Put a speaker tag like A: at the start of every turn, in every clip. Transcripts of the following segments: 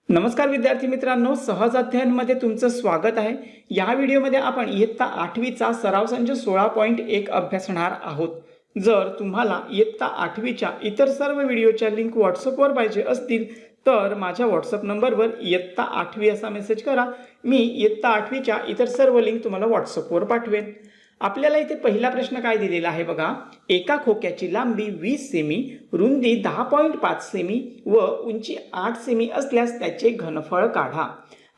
A: नमस्कार विद्यार्थी मित्रांनो, सहज अध्ययनमध्ये तुमचं स्वागत आहे। या व्हिडिओमध्ये आपण इयत्ता 8वीचा सराव संच 16.1 अभ्यासणार आहोत। जर तुम्हाला इयत्ता 8वीच्या इतर सर्व व्हिडिओच्या लिंक व्हॉट्सअपवर पाहिजे असतील तर माझ्या व्हॉट्सअप नंबरवर इयत्ता 8वी असा मेसेज करा। मी इयत्ता 8वीच्या इतर सर्व लिंक तुम्हाला व्हॉट्सअपवर पाठवेन। आपल्याला इथे पहिला प्रश्न काय दिलेला आहे बघा। एका खोक्याची लांबी 20 सेमी, रुंदी 10.5 सेमी व उंची 8 सेमी असल्यास त्याचे घनफळ काढा।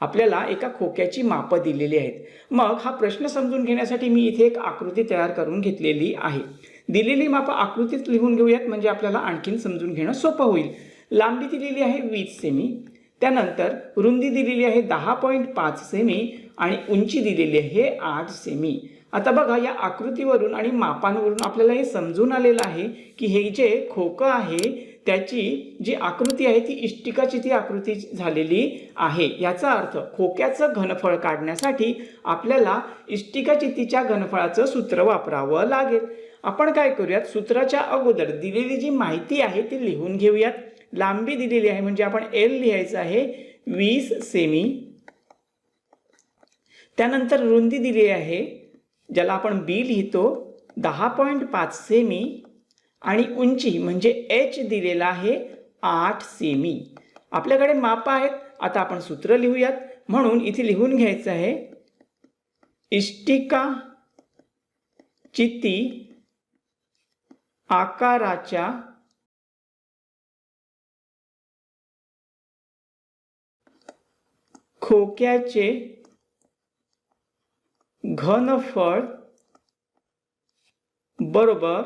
A: आपल्याला एका खोक्याची माप दिलेली आहेत। मग हा प्रश्न समजून घेण्यासाठी मी इथे एक आकृती तयार करून घेतलेली आहे। दिलेली माप आकृतीत लिहून घेऊयात म्हणजे आपल्याला आणखीन समजून घेणं सोपं होईल। लांबी दिलेली आहे 20 सेमी, त्यानंतर रुंदी दिलेली आहे 10.5 सेमी आणि उंची दिलेली आहे 8 सेमी। आता बघा या आकृतीवरून आणि मापांवरून आपल्याला हे समजून आलेलं आहे की हे जे खोकं आहे त्याची जी आकृती आहे ती इष्टिकाची ती आकृती झालेली आहे। याचा अर्थ खोक्याचं घनफळ काढण्यासाठी आपल्याला इष्टिकाचितीच्या घनफळाचं सूत्र वापरावं लागेल। आपण काय करूयात, सूत्राच्या अगोदर दिलेली जी माहिती आहे ती लिहून घेऊयात। लांबी दिलेली आहे म्हणजे आपण एल लिहायचं आहे 20 सेमी, त्यानंतर रुंदी दिलेली आहे ज्याला आपण बी लिहितो 10.5 सेमी आणि उंची म्हणजे एच दिलेला आहे 8 सेमी। आपल्याकडे माप आहेत। आता आपण सूत्र लिहूयात। म्हणून इथे लिहून घ्यायचं आहे इष्टिका चिती आकाराच्या खोक्याचे घनफळ बरोबर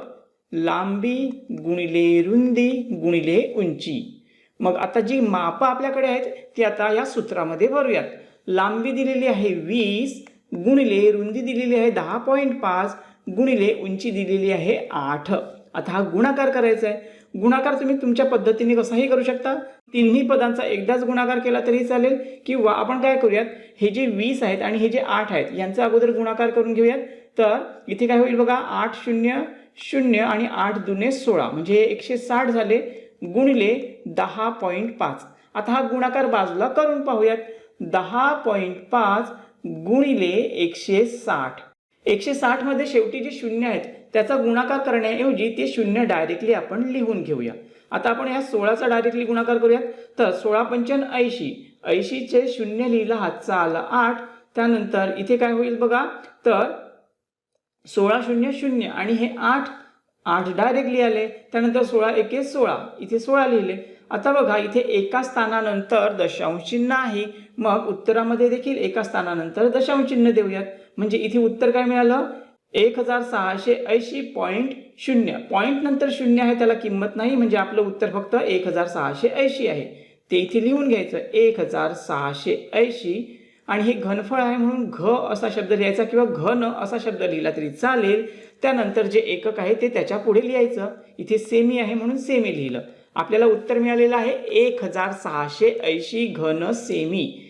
A: लांबी गुणिले रुंदी गुणिले उंची। मग आता जी माप आपल्याकडे आहेत ती आता या सूत्रामध्ये भरूयात। लांबी दिलेली आहे 20 गुणिले रुंदी दिलेली आहे 10.5 गुणिले उंची दिलेली आहे 8। आता हा गुणाकार करायचा आहे। गुणाकार तुम्ही तुमच्या पद्धतीने कसाही करू शकता। तिन्ही पदांचा एकदाच गुणाकार केला तरी चालेल किंवा आपण काय करूयात, हे जे 20 आहेत आणि हे जे 8 आहेत यांचा अगोदर गुणाकार करून घेऊयात। तर इथे काय होईल बघा, 8 0 0 आणि 8 दुने 16 म्हणजे 160 झाले गुणिले 10.5। आता हा गुणाकार बाजूला करून पाहूयात। 10.5 गुणिले 160। 160 मध्ये शेवटी जे शून्य आहेत त्याचा गुणाकार करण्याऐवजी ते शून्य डायरेक्टली आपण लिहून घेऊया। आता आपण या 16चा डायरेक्टली गुणाकार करूयात। तर 16 पंचन 80, 80 चे शून्य लिहिला हातचा आला 8। त्यानंतर इथे काय होईल बघा, तर 16 0 0 आणि हे 8 8 डायरेक्टली आले। त्यानंतर 16 1 16, इथे 16 लिहिले। आता बघा इथे एका स्थानानंतर दशांश चिन्ह आहे, मग उत्तरामध्ये देखील एका स्थानानंतर दशांश चिन्ह देऊयात। म्हणजे इथे उत्तर काय मिळालं, 1680.0। पॉइंट नंतर शून्य आहे त्याला किंमत नाही म्हणजे आपलं उत्तर फक्त 1680 आहे। ते इथे लिहून घ्यायचं 1680 आणि हे घनफळ आहे म्हणून घ असा शब्द लिहायचा किंवा घन असा शब्द लिहिला तरी चालेल। त्यानंतर जे एकक आहे ते त्याच्या पुढे लिहायचं। इथे सेमी आहे म्हणून सेमी लिहिलं। आपल्याला उत्तर मिळालेलं आहे 1680 घन सेमी।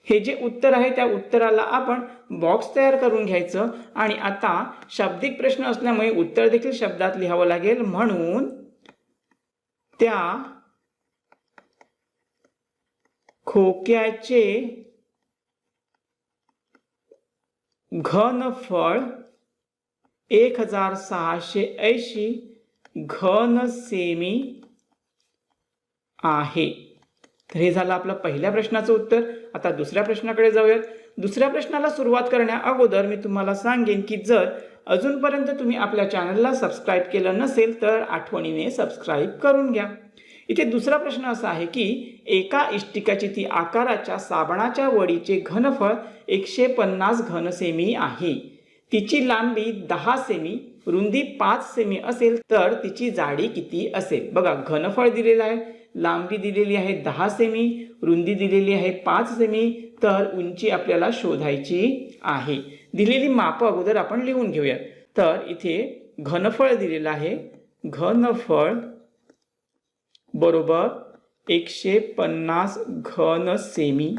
A: हे जे उत्तर आहे त्या उत्तराला आपण बॉक्स तयार करून घ्यायचं आणि आता शाब्दिक प्रश्न असल्यामुळे उत्तर देखील शब्दात लिहावं लागेल। म्हणून त्या खोक्याचे घनफळ 1680 घन सेमी आहे। तर हे झालं आपलं पहिल्या प्रश्नाचं उत्तर। आता दुसऱ्या प्रश्नाकडे जाऊयात। दुसऱ्या प्रश्नाला सुरुवात करण्या अगोदर मी तुम्हाला सांगेन की जर अजूनपर्यंत तुम्ही आपल्या चॅनलला सबस्क्राइब केलं नसेल तर आठवणीने सबस्क्राइब करून घ्या। इथे दुसरा प्रश्न असा आहे की एका इष्टिकाचिती आकाराच्या साबणाच्या वडीचे घनफळ 150 घन सेमी आहे। तिची लांबी 10 सेमी, रुंदी 5 सेमी असेल तर तिची जाडी किती असेल। बघा घनफळ दिलेलं आहे, लांबी दिलेली आहे 10 सेमी, रुंदी दिलेली आहे 5 सेमी, तर उंची आपल्याला शोधायची आहे। दिलेली माप अगोदर आपण लिहून घेऊया। तर इथे घनफळ दिलेलं आहे, घनफळ बरोबर 150 घन सेमी।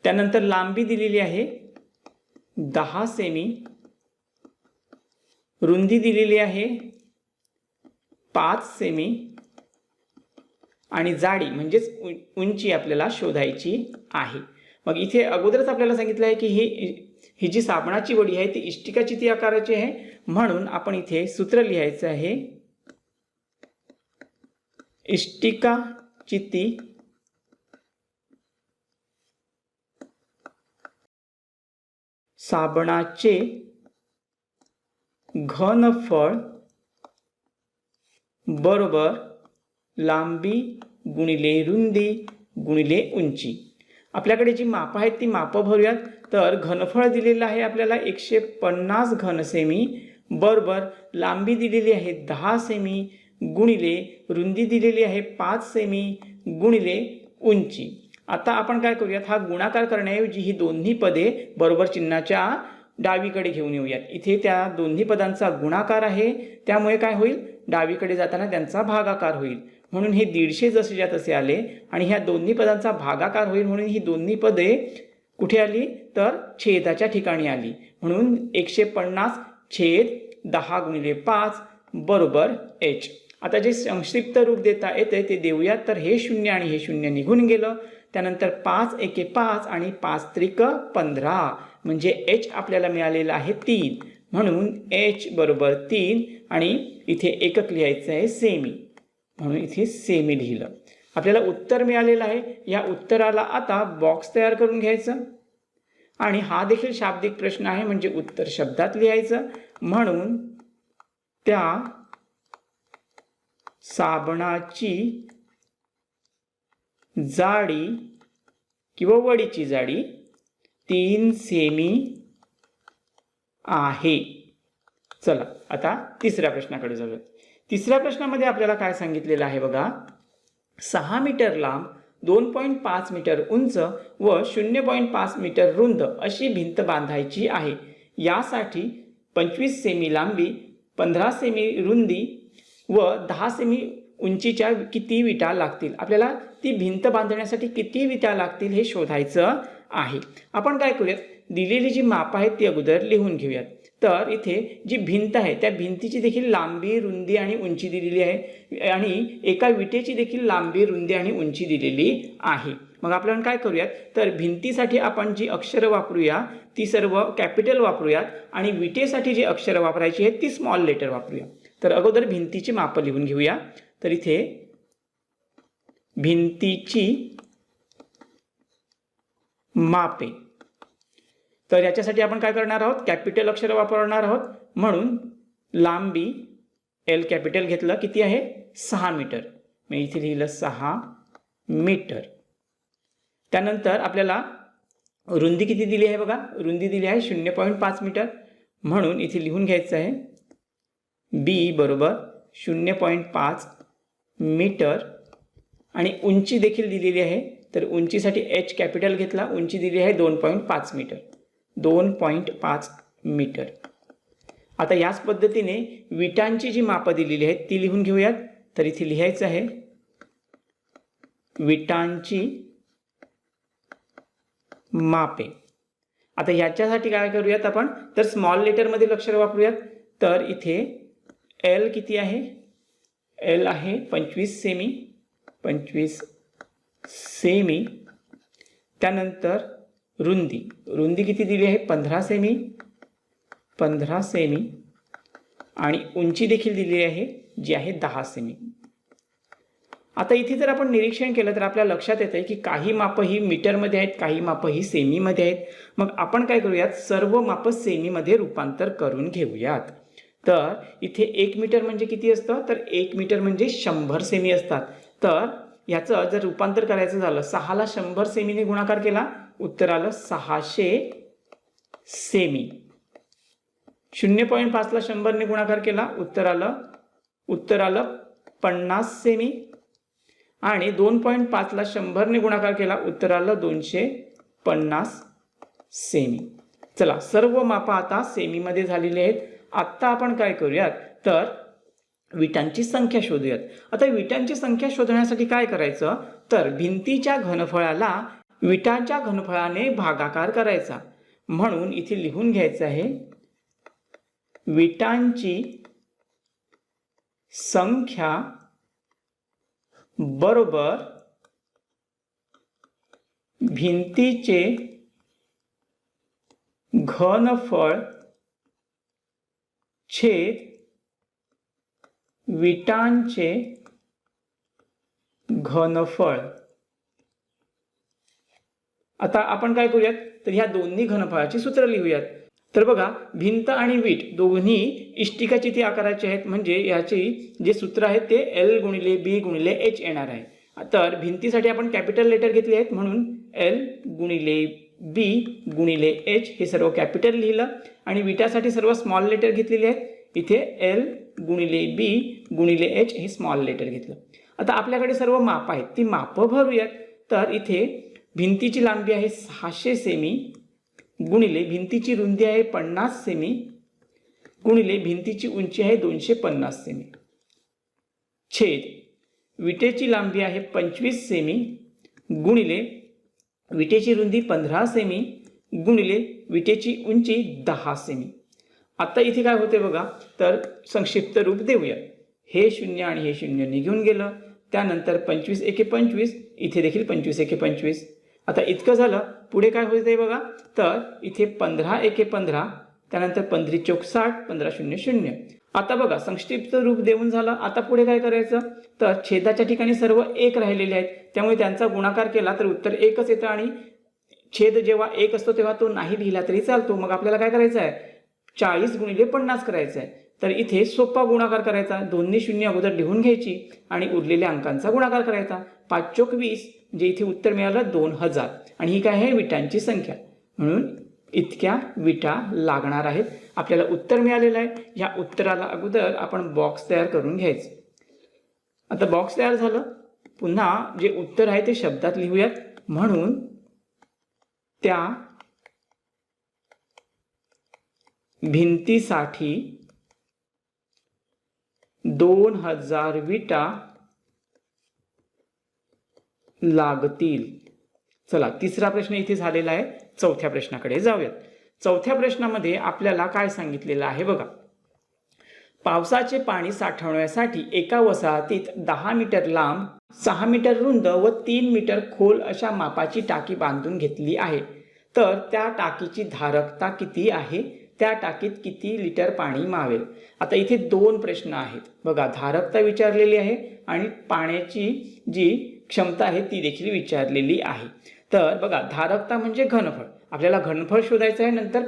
A: त्यानंतर लांबी दिलेली आहे 10 सेमी, रुंदी दिलेली आहे 5 सेमी, आणि जाडी म्हणजेच उंची आपल्याला शोधायची आहे। मग इथे अगोदरच आपल्याला सांगितलं आहे की ही जी साबणाची वडी आहे ती इष्टिका चिती आकाराची आहे, म्हणून आपण इथे सूत्र लिहायचं आहे इष्टिका चिती साबणाचे घनफळ बरोबर लांबी गुणिले रुंदी गुणिले उंची। आपल्याकडे जी माप आहेत ती माप भरूयात। तर घनफळ दिलेलं आहे आपल्याला 150 घन सेमी बरोबर लांबी दिलेली आहे 10 सेमी गुणिले रुंदी दिलेली आहे 5 सेमी गुणिले उंची। आता आपण काय करूयात, हा गुणाकार करण्याऐवजी ही दोन्ही पदे बरोबर चिन्हाच्या डावीकडे घेऊन येऊयात। इथे त्या दोन्ही पदांचा गुणाकार आहे, त्यामुळे काय होईल, डावीकडे जाताना त्यांचा भागाकार होईल, म्हणून हे 150 जसेच्या तसे आले आणि ह्या दोन्ही पदांचा भागाकार होईल, म्हणून ही दोन्ही पदे कुठे आली तर छेदाच्या ठिकाणी आली, म्हणून 150 छेद 10 गुणिले 5 बरोबर h। आता जे संक्षिप्त रूप देता येते ते देऊयात। तर हे 0 आणि हे 0 निघून गेलं, त्यानंतर 5 एके 5 आणि 5 त्रिक 15 म्हणजे h आपल्याला मिळालेला आहे 3, म्हणून h बरोबर 3 आणि इथे एकक लिहायचं आहे सेमी, म्हणून इथे सेमी लिहिलं। आपल्याला उत्तर मिळालेलं आहे। या उत्तराला आता बॉक्स तयार करून घ्यायचं आणि हा देखील शाब्दिक प्रश्न आहे, म्हणजे उत्तर शब्दात लिहायचं। म्हणून त्या साबणाची जाडी किंवा वडीची जाडी 3 सेमी आहे। चला आता तिसऱ्या प्रश्नाकडे जाऊया। तिसऱ्या प्रश्नामध्ये आपल्याला काय सांगितलेलं आहे बघा, 6 मीटर लांब 2.5 मीटर उंच व 0.5 मीटर रुंद अशी भिंत बांधायची आहे। यासाठी 25 सेमी लांबी 15 सेमी रुंदी व 10 सेमी उंचीच्या किती विटा लागतील। आपल्याला ती भिंत बांधण्यासाठी किती विटा लागतील हे शोधायचं आहे। आपण काय करूयात, दिलेली जी माप आहेत ती अगोदर लिहून घेऊयात। तर इथे जी भिंत आहे त्या भिंतीची देखील लांबी रुंदी आणि उंची दिलेली आहे आणि एका विटेची देखील लांबी रुंदी आणि उंची दिलेली आहे। मग आपण काय करूयात, तर भिंतीसाठी आपण जी अक्षरं वापरूया ती सर्व कॅपिटल वापरूयात आणि विटेसाठी जी अक्षरं वापरायची आहेत ती स्मॉल लेटर वापरूया। तर अगोदर भिंतीची माप लिहून घेऊया। तर इथे भिंतीची मापे, तर याच्यासाठी आपण काय करणार आहोत, कॅपिटल अक्षर वापरणार आहोत, म्हणून लांबी एल कॅपिटल घेतलं, किती आहे 6 मीटर, मी इथे लिहिलं 6 मीटर। त्यानंतर आपल्याला रुंदी किती दिली आहे बघा, रुंदी दिली आहे 0.5 मीटर, म्हणून इथे लिहून घ्यायचं आहे बी बरोबर 0.5 मीटर आणि उंची देखील दिलेली आहे। तर उंचीसाठी एच कॅपिटल घेतला, उंची दिली आहे 2.5 मीटर, 2.5 मीटर। आता याच पद्धतीने विटांची जी माप दिलेली आहेत ती लिहून घेऊयात। तर इथे लिहायचं आहे विटांची मापे। आता याच्यासाठी काय करूयात आपण, तर स्मॉल लेटर मध्ये अक्षर वापरूयात। तर इथे एल किती आहे, एल आहे 25 सेमी, 25 सेमी। त्यानंतर रुंदी, रुंदी किती दिली आहे 15 सेमी, 15 सेमी आणि उंची देखील दिली आहे जी आहे 10 सेमी। आता इथे जर आपण निरीक्षण केलं तर आपल्या लक्षात येतं की काही माप ही मीटरमध्ये आहेत, काही माप ही सेमीमध्ये आहेत। मग आपण काय करूयात, सर्व माप सेमीमध्ये रूपांतर करून घेऊयात। तर इथे 1 मीटर म्हणजे किती असतं, तर 1 मीटर म्हणजे 100 सेमी असतात। तर याचं जर रूपांतर करायचं झालं, 6 ला 100 सेमीने गुणाकार केला, उत्तर आलं 600 सेमी। 0.5 ला 100 ने गुणाकार केला, उत्तर आलं 50 सेमी आणि 2.5 ला 100 ने गुणाकार केला, उत्तर आलं 250 सेमी। चला सर्व माप आता सेमीमध्ये झालेले आहेत। आता आपण काय करूयात, तर विटांची संख्या शोधूयात। आता विटांची संख्या शोधण्यासाठी काय करायचं, तर भिंतीच्या घनफळाला विटांच्या घनफळाने भागाकार करायचा, म्हणून इथे लिहून घ्यायचं आहे विटांची संख्या बरोबर भिंतीचे घनफळ छेद विटांचे घनफळ. आता आपण काय करूयात, तर ह्या दोन्ही घनफळाची सूत्र लिहूयात. तर बघा, भिंत आणि वीट दोन्ही इष्टिका चिती आकाराचे आहेत, म्हणजे याची जे सूत्र आहे ते L गुणिले B गुणिले H येणार आहे. तर भिंतीसाठी आपण कॅपिटल लेटर घेतले आहेत, म्हणून L गुणिले B गुणिले H हे सर्व कॅपिटल लिहिलं, आणि विटासाठी सर्व स्मॉल लेटर घेतलेले आहेत. इथे L गुणिले B गुणिले H हे स्मॉल लेटर घेतलं. आता आपल्याकडे सर्व माप आहेत, ती मापं भरूयात. तर इथे भिंतीची लांबी आहे 600 सेमी गुणिले भिंतीची रुंदी आहे 50 सेमी गुणिले भिंतीची उंची आहे 250 सेमी छेद विटेची लांबी आहे 25 सेमी गुणिले विटेची रुंदी 15 सेमी गुणिले विटेची उंची 10 सेमी. आता इथे काय होते बघा, तर संक्षिप्त रूप देऊया. हे 0 आणि हे 0 निघून गेलं. त्यानंतर 25 एके 25, इथे देखील 25 एके 25. आता इतकं झालं. पुढे काय होते बघा, तर इथे 15 एके 15, त्यानंतर 15 चौक 60, 15 0 0. आता बघा, संक्षिप्त रूप देऊन झालं. आता पुढे काय करायचं, तर छेदाच्या ठिकाणी सर्व 1 राहिलेले आहेत, त्यामुळे त्यांचा गुणाकार केला तर उत्तर 1च येतं. आणि छेद जेव्हा 1 असतो तेव्हा तो नाही लिहिला तरी चालतो. मग आपल्याला काय करायचं आहे, 40 गुणिले 50 करायचं आहे. तर इथे सोपा गुणाकार करायचा, दोन्ही शून्य अगोदर लिहून घ्यायची आणि उरलेल्या अंकांचा गुणाकार करायचा. 5 चौक 20, जे इथे उत्तर मिळालं 2000. आणि ही काय आहे, विटांची संख्या, म्हणून इतक्या विटा लागणार आहेत. आपल्याला उत्तर मिळालेलं आहे. या उत्तराला अगोदर आपण बॉक्स तयार करून घ्यायचं. आता बॉक्स तयार झालं. पुन्हा जे उत्तर आहे ते शब्दात लिहूयात. म्हणून त्या भिंतीसाठी 2000 विटा लागतील. चला, तिसरा प्रश्न इथे झालेला आहे. चौथ्या प्रश्नाकडे जाऊयात. चौथ्या प्रश्नामध्ये आपल्याला काय सांगितलेलं आहे बघा, पावसाचे पाणी साठवण्यासाठी एका वसाहतीत 10 मीटर लांब, 6 मीटर रुंद व 3 मीटर खोल अशा मापाची टाकी बांधून घेतली आहे. तर त्या टाकीची धारकता किती आहे, त्या टाकीत किती लिटर पाणी मावेल. आता इथे 2 प्रश्न आहेत बघा, धारकता विचारलेली आहे आणि पाण्याची जी क्षमता आहे ती देखील विचारलेली आहे. तर बघा, धारकता म्हणजे घनफळ, आपल्याला घनफळ शोधायचं आहे, नंतर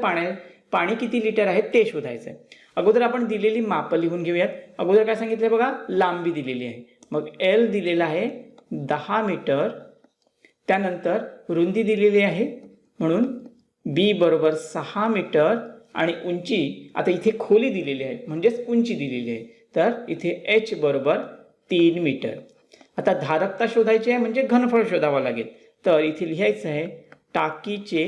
A: पाणी किती लिटर आहे ते शोधायचं आहे. अगोदर आपण दिलेली माप लिहून घेऊयात. अगोदर काय सांगितलं बघा, लांबी दिलेली आहे, मग L दिलेला आहे 10 मीटर, त्यानंतर रुंदी दिलेली आहे म्हणून B बरोबर 6 मीटर, आणि उंची आता इथे खोली दिलेली आहे म्हणजेच उंची दिलेली आहे, तर इथे H बरोबर 3 मीटर. आता धारकता शोधायची आहे म्हणजे घनफळ शोधावं लागेल. तर इथे लिहायचं आहे टाकीचे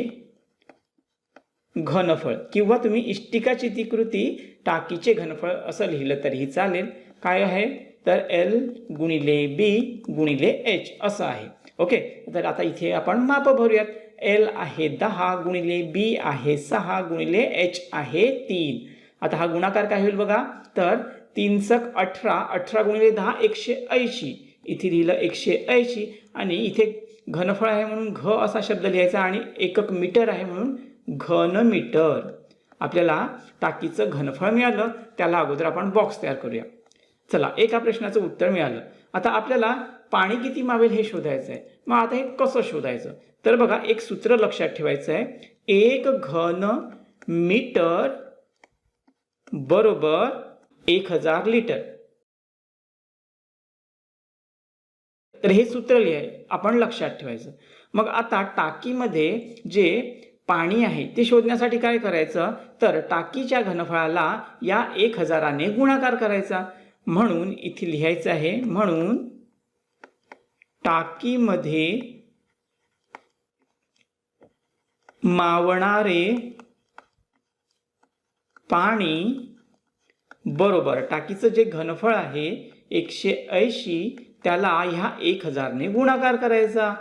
A: घनफळ, किंवा तुम्ही इष्टिका चितीकृती टाकीचे घनफळ असं लिहिलं तरीही चालेल. काय आहे, तर L गुणिले B गुणिले H असं आहे. ओके, तर आता इथे आपण माप भरूयात. L आहे 10 गुणिले B आहे 6 गुणिले H आहे 3. आता हा गुणाकार काय होईल बघा, तर 3 × 18, 18 गुणिले 10 180. इथे लिहिलं 180, आणि इथे घनफळ आहे म्हणून घ असा शब्द लिहायचा, आणि एकक मीटर आहे म्हणून घन मीटर. आपल्याला टाकीचं घनफळ मिळालं, त्याला अगोदर आपण बॉक्स तयार करूया. चला, एका प्रश्नाचं उत्तर मिळालं. आता आपल्याला पाणी किती मावेल हे शोधायचं आहे. मग आता हे कसं शोधायचं, तर बघा, एक सूत्र लक्षात ठेवायचं आहे. 1 घन मीटर बरोबर 1000 लिटर. तर हे सूत्र आपण लक्षात ठेवायचं. मग आता टाकीमध्ये जे पाणी आहे ते शोधण्यासाठी काय करायचं, तर टाकीच्या घनफळाला या 1000ने गुणाकार करायचा. म्हणून इथे लिहायचं आहे, म्हणून टाकीमध्ये मावणारे पाणी बरोबर टाकीचं जे घनफळ आहे 180, त्याला ह्या 1000ने गुणाकार करायचा.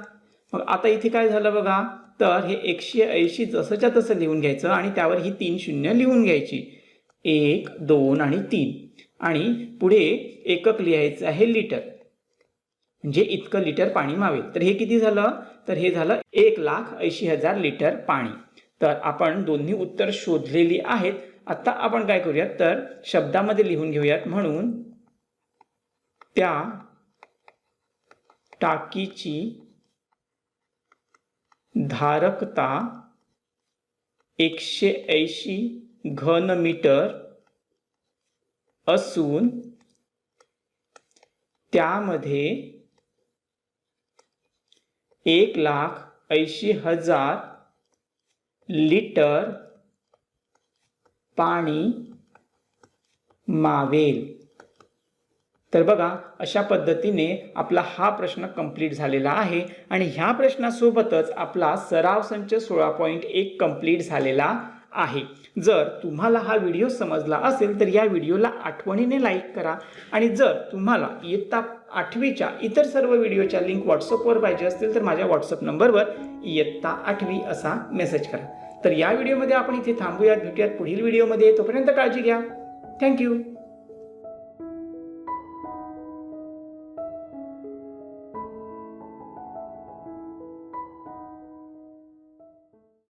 A: मग आता इथे काय झालं बघा, तर हे 180 जसंच्या तसं लिहून घ्यायचं, आणि त्यावर ही 3 शून्य लिहून घ्यायची, 1 2 आणि 3, आणि पुढे एकक लिहायचं आहे लिटर. म्हणजे इतकं लिटर पाणी मावेल. तर हे किती झालं? तर हे झालं 1,80,000 लिटर पाणी. तर आपण दोन्ही उत्तर शोधलेली आहेत. आता आपण काय करूयात, तर शब्दामध्ये लिहून घेऊयात. म्हणून त्या टाकीची धारकता 180 घनमीटर असून त्यामध्ये 1,80,000 लिटर पाणी मावेल. तर बघा, अशा पद्धतीने आपला हा प्रश्न कंप्लीट झालेला आहे आणि ह्या प्रश्नासोबतच आपला सराव संच 16.1 कंप्लीट झालेला आहे. जर तुम्हाला हा व्हिडिओ समजला असेल तर या व्हिडिओला आठवणीने लाईक करा आणि जर तुम्हाला इयत्ता 8वीच्या इतर सर्व व्हिडिओच्या लिंक व्हॉट्सअपवर पाहिजे असतील तर माझ्या व्हॉट्सअप नंबरवर इयत्ता 8वी असा मेसेज करा. तर या व्हिडिओमध्ये आपण इथे थांबूयात. भेटूयात पुढील व्हिडिओमध्ये. तोपर्यंत काळजी घ्या. थँक्यू.